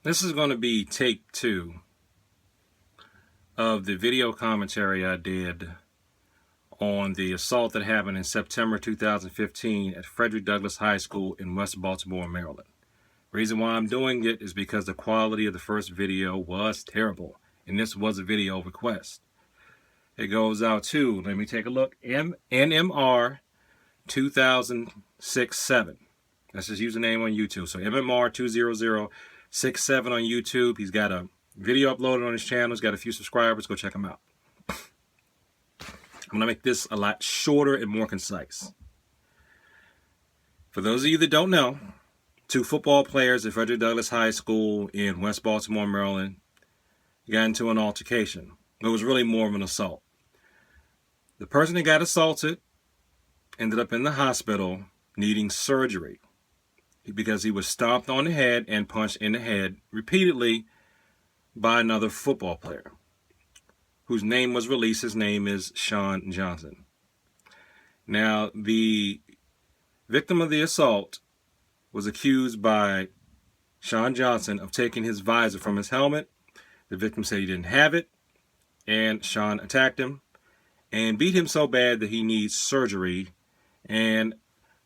This is going to be take 2 of the video commentary I did on the assault that happened in September 2015 at Frederick Douglas High School in West Baltimore, Maryland. Reason why I'm doing it is because the quality of the first video was terrible, and this was a video request. It goes out to, let me take a look, NMR 2067. That's his username on YouTube. So MMR 20067 on YouTube. He's got a video uploaded on his channel. He's got a few subscribers. Go check him out. I'm going to make this a lot shorter and more concise. For those of you that don't know, 2 football players at Frederick Douglas High School in West Baltimore, Maryland, got into an altercation. It was really more of an assault. The person that got assaulted ended up in the hospital needing surgery because he was stomped on the head and punched in the head repeatedly by another football player whose name was released. His name is Sean Johnson. Now, the victim of the assault was accused by Sean Johnson of taking his visor from his helmet. The victim said he didn't have it, and Sean attacked him and beat him so bad that he needs surgery. And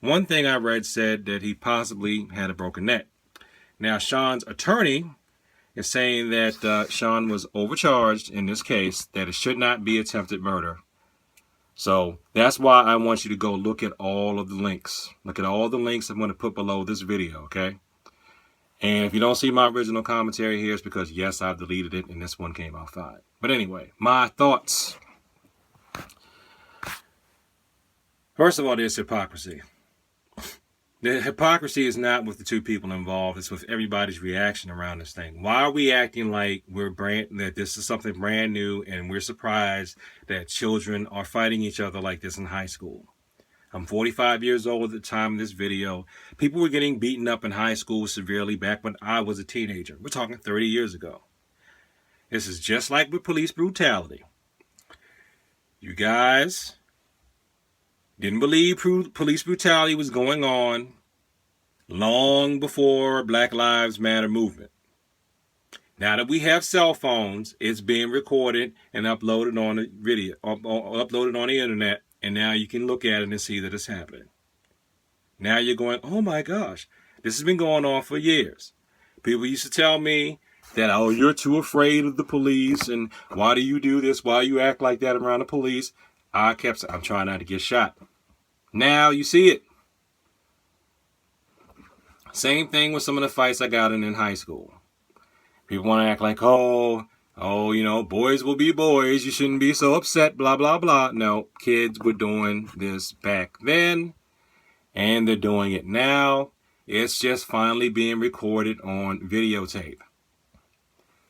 one thing I read said that he possibly had a broken neck. Now, Sean's attorney is saying that Sean was overcharged in this case, that it should not be attempted murder. So that's why I want you to go look at all of the links. Look at all the links I'm going to put below this video, okay? And if you don't see my original commentary here, it's because, yes, I've deleted it, and this one came out fine. But anyway, my thoughts. First of all, there's hypocrisy. The hypocrisy is not with the 2 people involved. It's with everybody's reaction around this thing. Why are we acting like that this is something brand new and we're surprised that children are fighting each other like this in high school? I'm 45 years old at the time of this video. People were getting beaten up in high school severely back when I was a teenager. We're talking 30 years ago. This is just like with police brutality. You guys didn't believe police brutality was going on long before Black Lives Matter movement. Now that we have cell phones, it's being recorded and uploaded on the video, uploaded on the internet, and now you can look at it and see that it's happening. Now you're going, oh my gosh, this has been going on for years. People used to tell me that, oh, you're too afraid of the police, and why do you do this? Why you act like that around the police? I'm trying not to get shot. Now you see it. Same thing with some of the fights I got in high school. People want to act like, oh, boys will be boys. You shouldn't be so upset, blah, blah, blah. No, kids were doing this back then, and they're doing it now. It's just finally being recorded on videotape.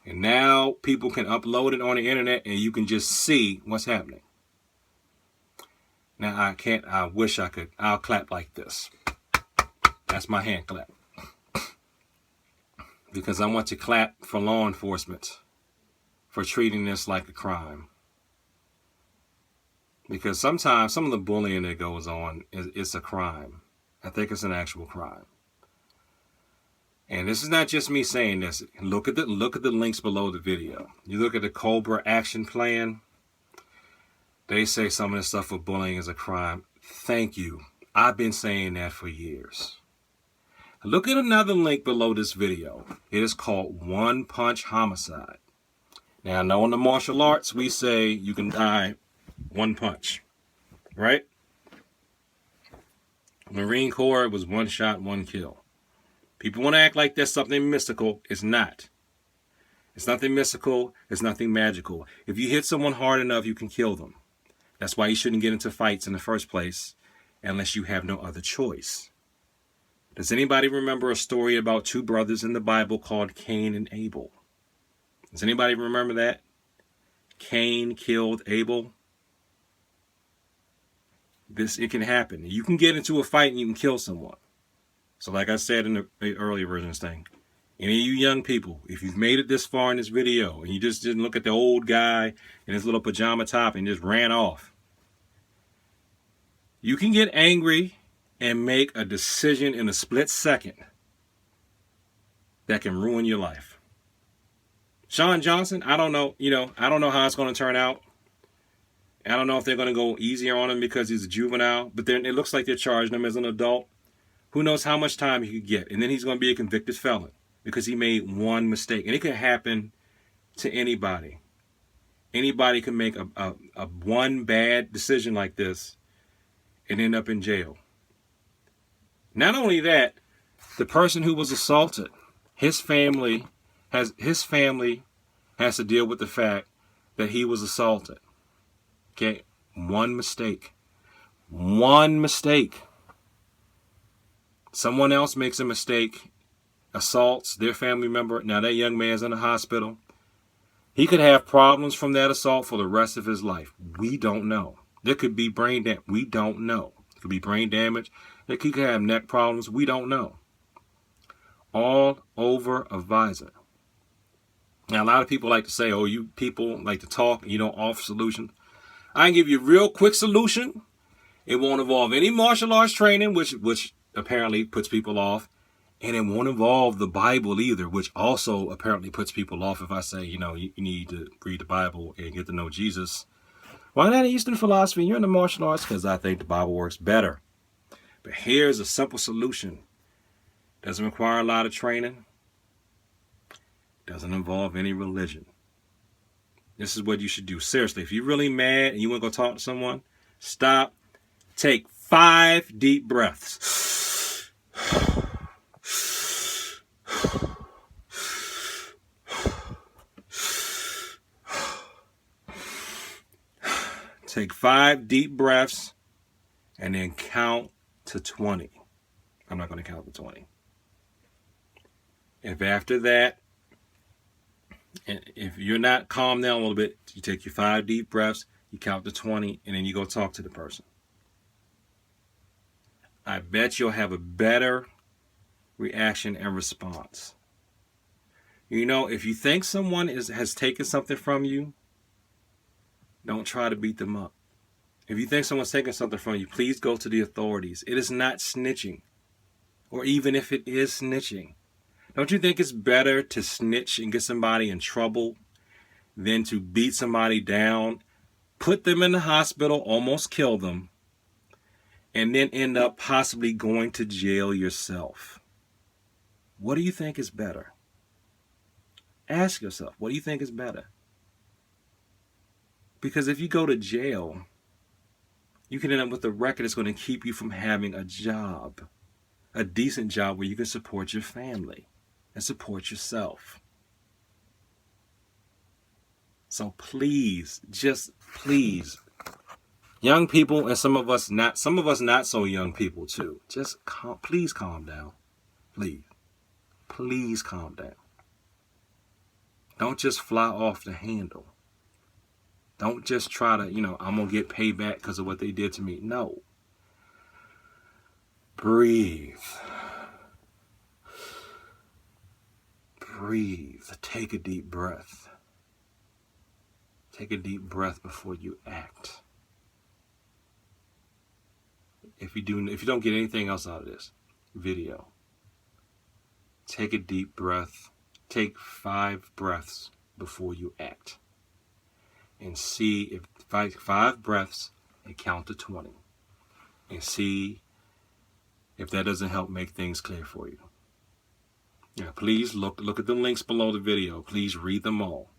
And now people can upload it on the internet, and you can just see what's happening. Now, I wish I could. I'll clap like this. That's my hand clap. Because I want to clap for law enforcement for treating this like a crime. Because sometimes some of the bullying that goes on it's a crime. I think it's an actual crime. And this is not just me saying this. Look at the links below the video. You look at the Cobra action plan. They say some of the stuff with bullying is a crime. Thank you. I've been saying that for years. Look at another link below this video. It is called Punch Homicide. Now, I know in the martial arts, we say you can die one punch, right? Marine Corps was 1 shot, 1 kill. People want to act like there's something mystical. It's not. It's nothing mystical. It's nothing magical. If you hit someone hard enough, you can kill them. That's why you shouldn't get into fights in the first place unless you have no other choice. Does anybody remember a story about 2 brothers in the Bible called Cain and Abel? Does anybody remember that? Cain killed Abel. It can happen. You can get into a fight and you can kill someone. So like I said in the earlier version of this thing, any of you young people, if you've made it this far in this video and you just didn't look at the old guy in his little pajama top and just ran off, you can get angry and make a decision in a split second that can ruin your life. Sean Johnson, I don't know. I don't know how it's going to turn out. I don't know if they're going to go easier on him because he's a juvenile. But then it looks like they're charging him as an adult. Who knows how much time he could get. And then he's going to be a convicted felon because he made one mistake. And it could happen to anybody. Anybody can make a one bad decision like this and end up in jail. Not only that, the person who was assaulted, his family has to deal with the fact that he was assaulted. Okay? One mistake. One mistake. Someone else makes a mistake, assaults their family member. Now that young man's in the hospital. He could have problems from that assault for the rest of his life. We don't know. There could be brain damage. We don't know. It could be brain damage. He could have neck problems. We don't know. All over a visor. Now, a lot of people like to say, oh, you people like to talk and you don't offer solutions. I can give you a real quick solution. It won't involve any martial arts training, which apparently puts people off. And it won't involve the Bible either, which also apparently puts people off if I say, you need to read the Bible and get to know Jesus. Why not Eastern philosophy? You're in the martial arts because I think the Bible works better. But here's a simple solution. Doesn't require a lot of training. Doesn't involve any religion. This is what you should do. Seriously, if you're really mad and you want to go talk to someone, stop. Take 5 deep breaths. Take 5 deep breaths and then count to 20. I'm not going to count to 20. If after that, and if you're not calm down a little bit, you take your 5 deep breaths, you count to 20, and then you go talk to the person. I bet you'll have a better reaction and response. If you think someone has taken something from you, don't try to beat them up. If you think someone's taking something from you, please go to the authorities. It is not snitching. Or even if it is snitching. Don't you think it's better to snitch and get somebody in trouble than to beat somebody down, put them in the hospital, almost kill them, and then end up possibly going to jail yourself? What do you think is better? Ask yourself, what do you think is better? Because if you go to jail, you can end up with a record that's going to keep you from having a job, a decent job where you can support your family and support yourself. So please, just please, young people, and some of us not so young people too, just please calm down. Please calm down. Don't just fly off the handle. Don't just try to, I'm going to get payback because of what they did to me. No. Breathe. Breathe. Take a deep breath. Take a deep breath before you act. If you don't get anything else out of this video, take a deep breath. Take 5 breaths before you act. And see if 5 breaths and count to 20. And see if that doesn't help make things clear for you. Yeah, please look at the links below the video. Please read them all.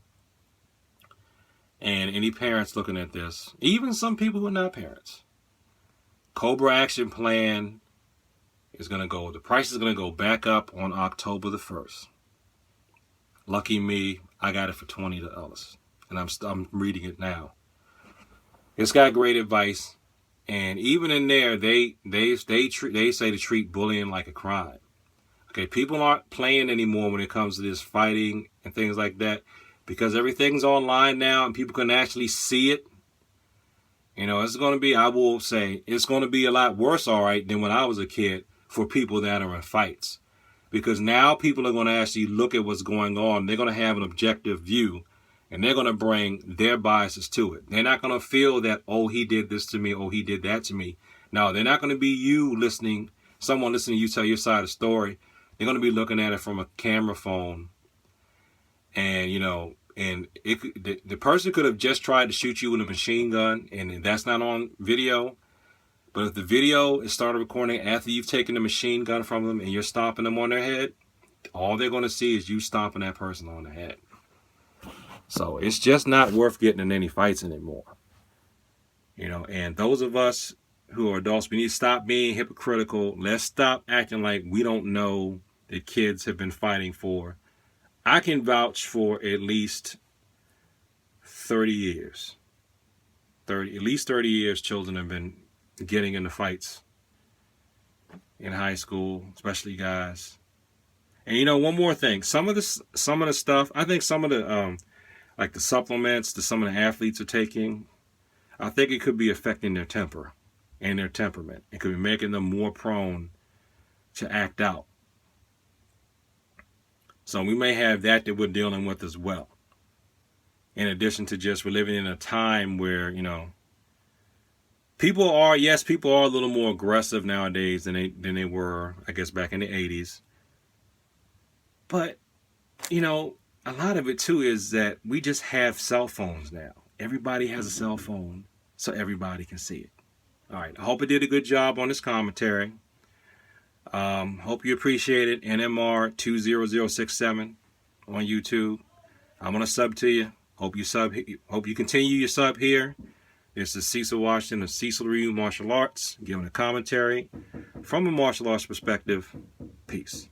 And any parents looking at this, even some people who are not parents, Cobra action plan is going to go, the price is going to go back up on October the 1st. Lucky me, I got it for $20. And I'm reading it now. It's got great advice, and even in there, they say to treat bullying like a crime. Okay, people aren't playing anymore when it comes to this fighting and things like that, because everything's online now and people can actually see it. It's going to be, I will say, it's going to be a lot worse, all right, than when I was a kid for people that are in fights, because now people are going to actually look at what's going on. They're going to have an objective view. And they're going to bring their biases to it. They're not going to feel that, oh, he did this to me, oh, he did that to me. No, they're not going to be someone listening to you tell your side of the story. They're going to be looking at it from a camera phone And, and the person could have just tried to shoot you with a machine gun, and that's not on video. But if the video is started recording after you've taken the machine gun from them and you're stomping them on their head, all they're going to see is you stomping that person on the head. So it's just not worth getting in any fights anymore. And those of us who are adults, we need to stop being hypocritical. Let's stop acting like we don't know that kids have been fighting for. I can vouch for at least 30 years. At least 30 years children have been getting into fights in high school, especially guys. And one more thing. Some of the stuff, I think some of the like the supplements that some of the athletes are taking, I think it could be affecting their temper and their temperament. It could be making them more prone to act out. So we may have that we're dealing with as well. In addition to just we're living in a time where, people are a little more aggressive nowadays than they were, I guess, back in the 80s. But, a lot of it too is that we just have cell phones now. Everybody has a cell phone, so everybody can see it. All right. I hope I did a good job on this commentary. Hope you appreciate it. NMR 20067 on YouTube. I'm gonna sub to you. Hope you continue your sub here. This is Cecil Washington of Cecil Review Martial Arts, giving a commentary from a martial arts perspective. Peace.